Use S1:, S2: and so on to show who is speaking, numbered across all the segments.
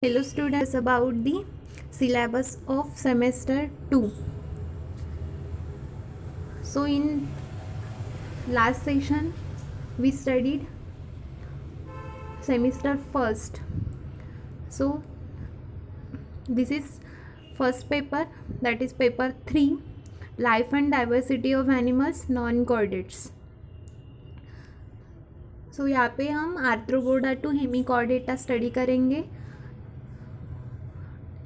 S1: Hello students, about the syllabus of semester 2. So in last session we studied semester first. So this is first paper, that is paper 3, life and diversity of animals, non-chordates. So यहाँ पे हम arthropoda to hemichordata study करेंगे.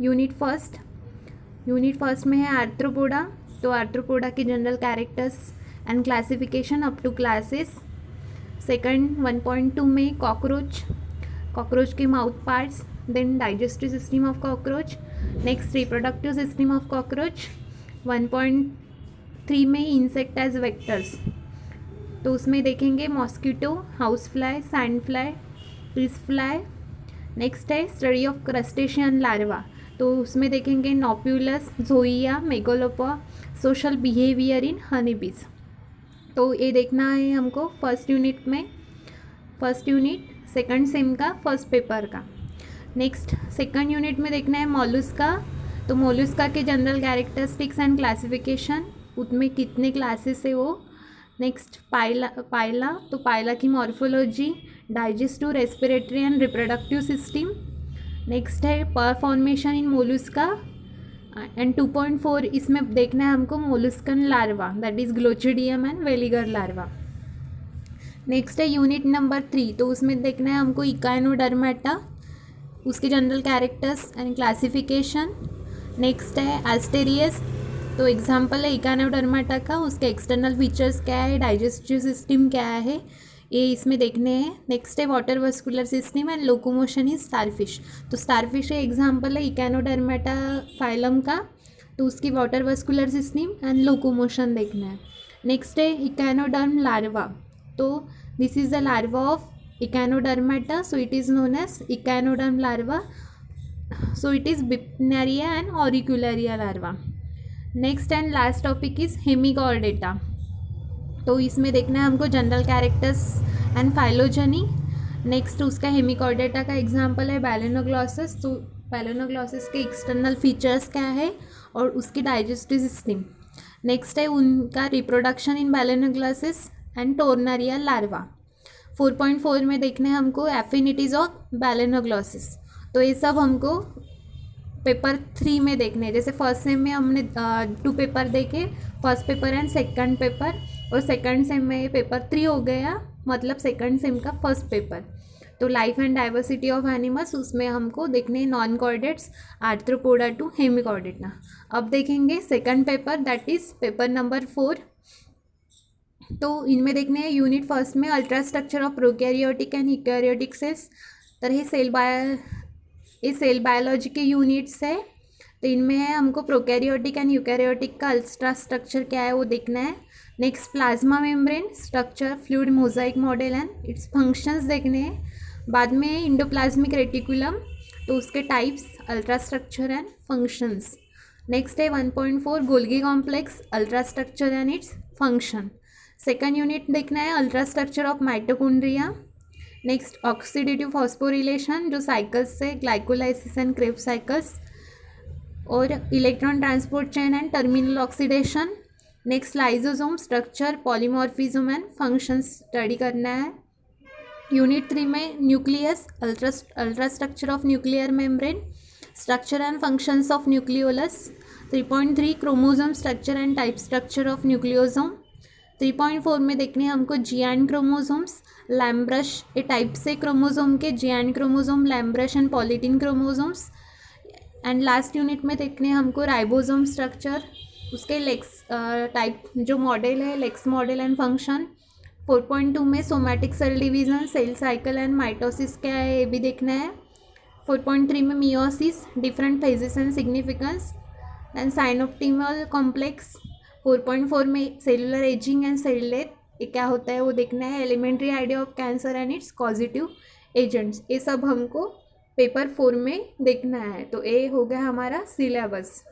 S1: Unit first में है arthropoda. तो arthropoda की general characters and classification up to classes. Second 1.2 में cockroach के mouth parts, then digestive system of cockroach, next reproductive system of cockroach. 1.3 में इंसेक्ट एज वेक्टर्स. तो उसमें देखेंगे mosquito, house fly, sand fly, fish fly. Next है study of crustacean larva. तो उसमें देखेंगे nauplius, zoea, megalopa, social behaviour in honeybees. तो ये देखना है हमको फर्स्ट यूनिट सेकंड सेम का फर्स्ट पेपर का. नेक्स्ट सेकंड यूनिट में देखना है मोलुस्का. तो मोलुस्का के जनरल कैरेक्टरिस्टिक्स एंड क्लासिफिकेशन, उसमें कितने क्लासेस है वो. नेक्स्ट पाइला. तो पाइला की morphology, digestive, respiratory and reproductive system. Next है पर फॉर्मेशन इन मोलुस्का. एंड 2.4 इसमें देखना है हमको molluscan larva, that is glochidium and veliger larva. Next है यूनिट नंबर 3. तो उसमें देखना है हमको इकाइनोडर्मेटा, उसके general characters and classification. Next है एस्टेरियस. तो एग्जाम्पल है इकाइनोडर्मेटा का, उसके एक्सटर्नल फीचर्स क्या है, डाइजेस्टिव सिस्टम क्या है, ये इसमें देखने हैं. नेक्स्ट है water vascular system and locomotion is starfish. तो स्टारफिश है एग्जाम्पल है इकाइनोडर्मेटा फाइलम का, तो उसकी water vascular system and locomotion देखना है. नेक्स्ट है इकाइनोडर्म लार्वा. तो this is the larva of echinodermata, so it is known as echinoderm larva. So it is bipinnaria and auricularia larva. Next and last topic is hemichordata. तो इसमें देखना है हमको general characters and phylogeny. Next उसका Hemichordata का example है balanoglossus. तो balanoglossus के एक्सटर्नल फीचर्स क्या है और उसकी डाइजेस्टिव सिस्टम. नेक्स्ट है उनका reproduction in balanoglossus and tornaria larva. 4.4 में देखना है हमको एफिनिटीज ऑफ बैलेनोग्लॉसस. तो ये सब हमको पेपर 3 में देखने हैं. जैसे फर्स्ट सेम में हमने 2 पेपर देखे, first paper and second paper, और सेकंड सेम में पेपर 3 हो गया, मतलब सेकंड सेम का फर्स्ट पेपर. तो life and diversity of animals, उसमें हमको देखने non chordates, arthropoda to hemichordata. अब देखेंगे second paper, that is paper number 4. तो इनमें देखने हैं यूनिट फर्स्ट में ultra structure of prokaryotic and eukaryotic cells. तर ये सेल बायोलॉजी के यूनिट्स है. तो इनमें है हमको प्रोकैरियोटिक एंड यूकैरियोटिक का अल्ट्रा स्ट्रक्चर क्या है वो देखना है. Next plasma membrane structure, fluid Mosaic model and it's functions देखने हैं. बाद में इंडोप्लाज्मिक रेटिकुलम, तो उसके types, ultra structure and functions. Next है 1.4 Golgi complex, ultra structure and its function. Second unit देखना है ultra structure of mitochondria. Next oxidative phosphorylation, जो साइकिल्स से ग्लाइकोलाइसिस एंड क्रेब्स साइकिल्स, और electron transport chain and terminal oxidation. Next lysosome structure, polymorphism and functions study करना है. Unit 3 में nucleus, ultra structure of nuclear membrane, structure and functions of nucleolus. 3.3 chromosome structure and type structure of nucleosome. 3.4 में देखने हैं हमको giant chromosomes, lampbrush, ये type से chromosome के giant chromosome, lampbrush and polytene chromosomes. And last unit में देखने हैं हमको राइबोसोम स्ट्रक्चर, उसके लेक्स टाइप जो मॉडल है, लेक्स मॉडल एंड फंक्शन. 4.2 में somatic cell division, cell cycle and mitosis क्या है ये भी देखना है. 4.3 में meiosis, different phases and significance and synaptonemal complex. 4.4 में cellular ageing and cell death, ये क्या होता है वो देखना है. Elementary idea of cancer and its causative agents, ये सब हमको पेपर 4 में देखना है. तो ये हो गया हमारा सिलेबस.